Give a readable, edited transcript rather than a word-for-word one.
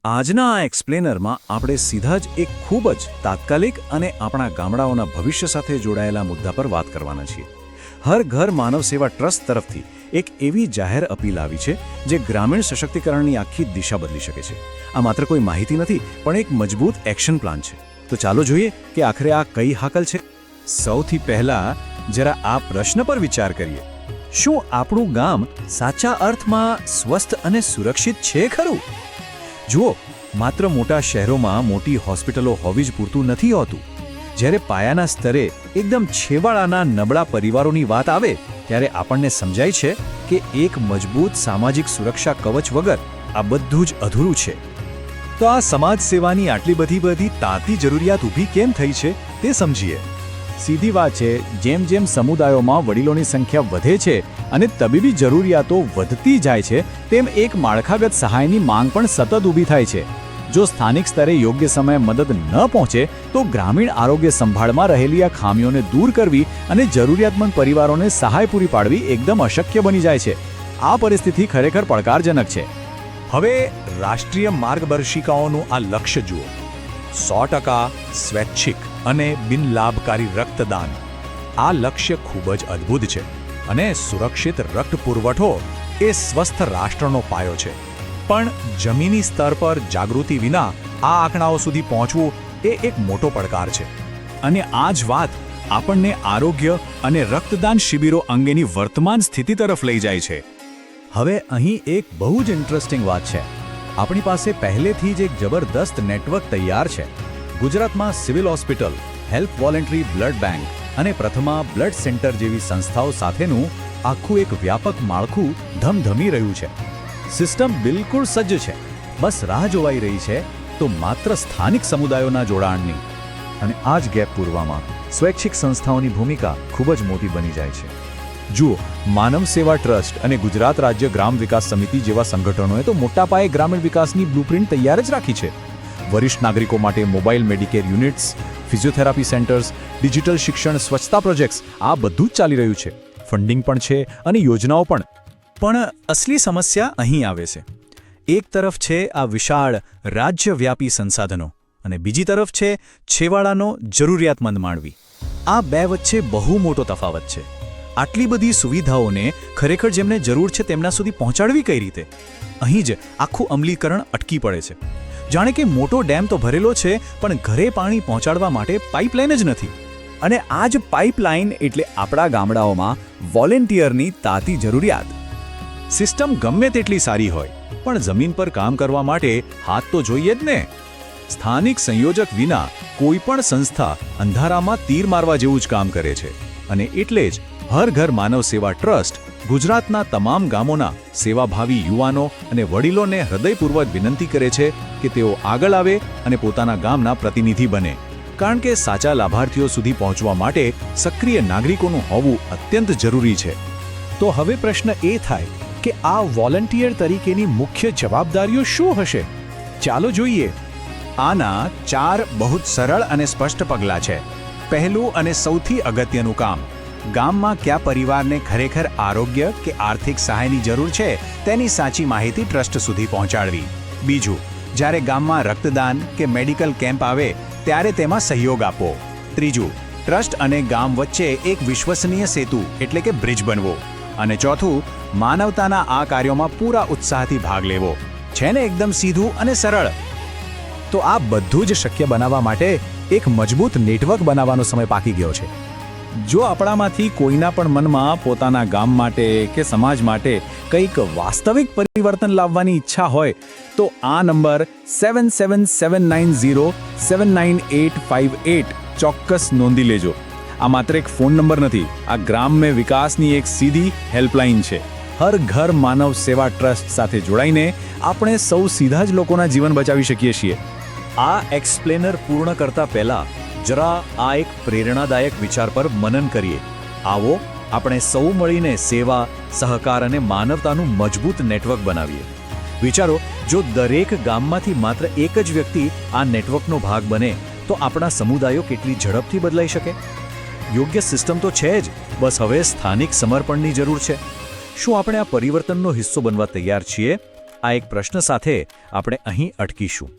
આજના આ એક્સપ્લેનરમાં આપણે સીધા જ એક ખૂબ જ તાત્કાલિક અને આપણા ગામડાઓના ભવિષ્ય સાથે જોડાયેલા મુદ્દા પર વાત કરવાના છીએ. હર ઘર માનવ સેવા ટ્રસ્ટ તરફથી એક એવી જાહેર અપીલ આવી છે જે ગ્રામીણ સશક્તિકરણની આખી દિશા બદલી શકે છે. આ માત્ર કોઈ માહિતી નથી, પણ એક મજબૂત એક્શન પ્લાન છે. તો ચાલો જોઈએ કે આખરે આ કઈ હાકલ છે. સૌથી પહેલા જરા આ પ્રશ્ન પર વિચાર કરીએ. શું આપણું ગામ સાચા અર્થમાં સ્વસ્થ અને સુરક્ષિત છે ખરું? જુઓ, માત્ર મોટા શહેરોમાં મોટી હોસ્પિટલો હોવી જ પૂરતું નથી હોતું. જ્યારે પાયાના સ્તરે એકદમ છેવાડાના નબળા પરિવારોની વાત આવે ત્યારે આપણને સમજાય છે કે એક મજબૂત સામાજિક સુરક્ષા કવચ વગર આ બધું જ અધૂરું છે. તો આ સમાજ સેવાની આટલી બધી તાતી જરૂરિયાત ઊભી કેમ થઈ છે તે સમજીએ. સીધી વાત છે, જેમ જેમ સમુદાયોમાં વડીલોની સંખ્યા વધે છે અને તબીબી જરૂરિયાતો વધતી જાય છે, તેમ એક માળખાગત સહાયની માંગ પણ સતત ઊભી થાય છે. જો સ્થાનિક સ્તરે યોગ્ય સમયે મદદ ન પહોંચે તો ગ્રામીણ આરોગ્ય સંભાળમાં રહેલી આ ખામીઓને દૂર કરવી અને જરૂરિયાતમંદ પરિવારોને સહાય પૂરી પાડવી એકદમ અશક્ય બની જાય છે. આ પરિસ્થિતિ ખરેખર પડકારજનક છે. હવે રાષ્ટ્રીય માર્ગદર્શિકાઓનું આ લક્ષ્ય જુઓ. 100% સ્વૈચ્છિક અને બિનલાભકારી રક્તદાન. આ લક્ષ્ય ખૂબ જ અદ્ભુત છે અને સુરક્ષિત રક્ત પુરવઠો એ સ્વસ્થ રાષ્ટ્રનો પાયો છે. પણ જમીની સ્તર પર જાગૃતિ વિના આ આંકડાઓ સુધી પહોંચવું એ એક મોટો પડકાર છે. અને આ જ વાત આપણને આરોગ્ય અને રક્તદાન શિબિરો અંગેની વર્તમાન સ્થિતિ તરફ લઈ જાય છે. હવે અહીં એક બહુ જ ઇન્ટરેસ્ટિંગ વાત છે. આપણી પાસે પહેલેથી જ એક જબરદસ્ત નેટવર્ક તૈયાર છે. ગુજરાતમાં civil hospital, help voluntary blood bank અને પ્રથમા બ્લડ સેન્ટર જેવી સંસ્થાઓ સાથેનું આખું એક વ્યાપક માળખું ધમધમી રહ્યું છે. સિસ્ટમ બિલકુલ સજ્જ છે. બસ રાહ જોવાઈ રહી છે તો માત્ર સ્થાનિક સમુદાયોના જોડાણની. અને આ જ ગેપ પૂરવામાં સ્વૈચ્છિક સંસ્થાઓની ભૂમિકા ખૂબ જ મોટી બની જાય છે. જુઓ, માનવ સેવા ટ્રસ્ટ અને ગુજરાત રાજ્ય ગ્રામ વિકાસ સમિતિ જેવા સંગઠનોએ તો મોટા પાયે ગ્રામીણ વિકાસની બ્લુપ્રિન્ટ તૈયાર જ રાખી છે. વરિષ્ઠ નાગરિકો માટે mobile Medicare units, physiotherapy centres, digital શિક્ષણ, સ્વચ્છતા પ્રોજેક્ટ્સ, આ બધું જ ચાલી રહ્યું છે. ફંડિંગ પણ છે અને યોજનાઓ પણ. પણ અસલી સમસ્યા અહીં આવે છે. એક તરફ છે આ વિશાળ રાજ્યવ્યાપી સંસાધનો અને બીજી તરફ છે છેવાડાનો જરૂરિયાતમંદ માનવી. આ બે વચ્ચે બહુ મોટો તફાવત છે. આટલી બધી સુવિધાઓને ખરેખર જેમને જરૂર છે તેમના સુધી પહોંચાડવી કઈ રીતે? અહીં જ આખું અમલીકરણ અટકી પડે છે. જાણે કે મોટો ડેમ તો ભરેલો છે, પણ ઘરે પાણી પહોંચાડવા માટે પાઇપલાઇન જ નથી. અને આ જ પાઇપલાઇન એટલે આપણા ગામડાઓમાં વોલેન્ટિયરની તાતી જરૂરિયાત. સિસ્ટમ ગમે તેટલી સારી હોય, પણ જમીન પર કામ કરવા માટે હાથ તો જોઈએ જ ને. સ્થાનિક સંયોજક વિના કોઈ પણ સંસ્થા અંધારામાં તીર મારવા જેવું જ કામ કરે છે. અને એટલે જ હર ઘર માનવ સેવા ટ્રસ્ટ ગુજરાતના તમામ ગામોના સેવાભાવી યુવાનો અને વડીલોને હૃદયપૂર્વક વિનંતી કરે છે કે તેઓ આગળ આવે અને પોતાના ગામના પ્રતિનિધિ બને. કારણ કે સાચા લાભાર્થીઓ સુધી પહોંચવા માટે સક્રિય નાગરિકોનું હોવું અત્યંત જરૂરી છે. તો હવે પ્રશ્ન એ થાય કે આ વોલન્ટિયર તરીકેની મુખ્ય જવાબદારીઓ શું હશે? ચાલો જોઈએ. આના 4 બહુ સરળ અને સ્પષ્ટ પગલાં છે. પહેલું અને સૌથી અગત્યનું કામ, ગામમાં કયા પરિવારને ખરેખર આરોગ્ય કે આર્થિક સહાયની જરૂર છે તેની સાચી માહિતી ટ્રસ્ટ સુધી પહોંચાડવી. બીજું, જ્યારે ગામમાં રક્તદાન કે મેડિકલ કેમ્પ આવે ત્યારે તેમાં સહયોગ આપવો. ત્રીજું, ટ્રસ્ટ અને ગામ વચ્ચે એક વિશ્વસનીય સેતુ એટલે કે બ્રિજ બનવો. અને ચોથું, માનવતાના આ કાર્યોમાં પૂરા ઉત્સાહથી ભાગ લેવો. છે ને એકદમ સીધું અને સરળ? તો આ બધું જ શક્ય બનાવવા માટે એક મજબૂત નેટવર્ક બનાવવાનો સમય પાકી ગયો છે. જો આપણામાંથી કોઈના પણ મનમાં પોતાના ગામ માટે કે સમાજ માટે કંઈક વાસ્તવિક પરિવર્તન લાવવાની ઈચ્છા હોય તો આ નંબર 7790798588 ચોક્કસ નોંધી લેજો. આ માત્ર એક ફોન નંબર નથી, આ ગ્રામ્ય વિકાસની એક સીધી હેલ્પલાઇન છે. હર ઘર માનવ સેવા ટ્રસ્ટ સાથે જોડાઈને આપણે સૌ સીધા જ લોકોના જીવન બચાવી શકીએ છીએ. આ એક્સપ્લેનર પૂર્ણ કરતા પહેલા જરા આ એક પ્રેરણાદાયક વિચાર પર મનન કરીએ. આવો આપણે સૌ મળીને સેવા, સહકાર અને માનવતાનું મજબૂત નેટવર્ક બનાવીએ. વિચારો, જો દરેક ગામમાંથી માત્ર એક જ વ્યક્તિ આ નેટવર્કનો ભાગ બને તો આપણા સમુદાયો કેટલી ઝડપથી બદલાઈ શકે. યોગ્ય સિસ્ટમ તો છે જ, બસ હવે સ્થાનિક સમર્પણની જરૂર છે. શું આપણે આ પરિવર્તનનો હિસ્સો બનવા તૈયાર છીએ? આ એક પ્રશ્ન સાથે આપણે અહીં અટકીશું.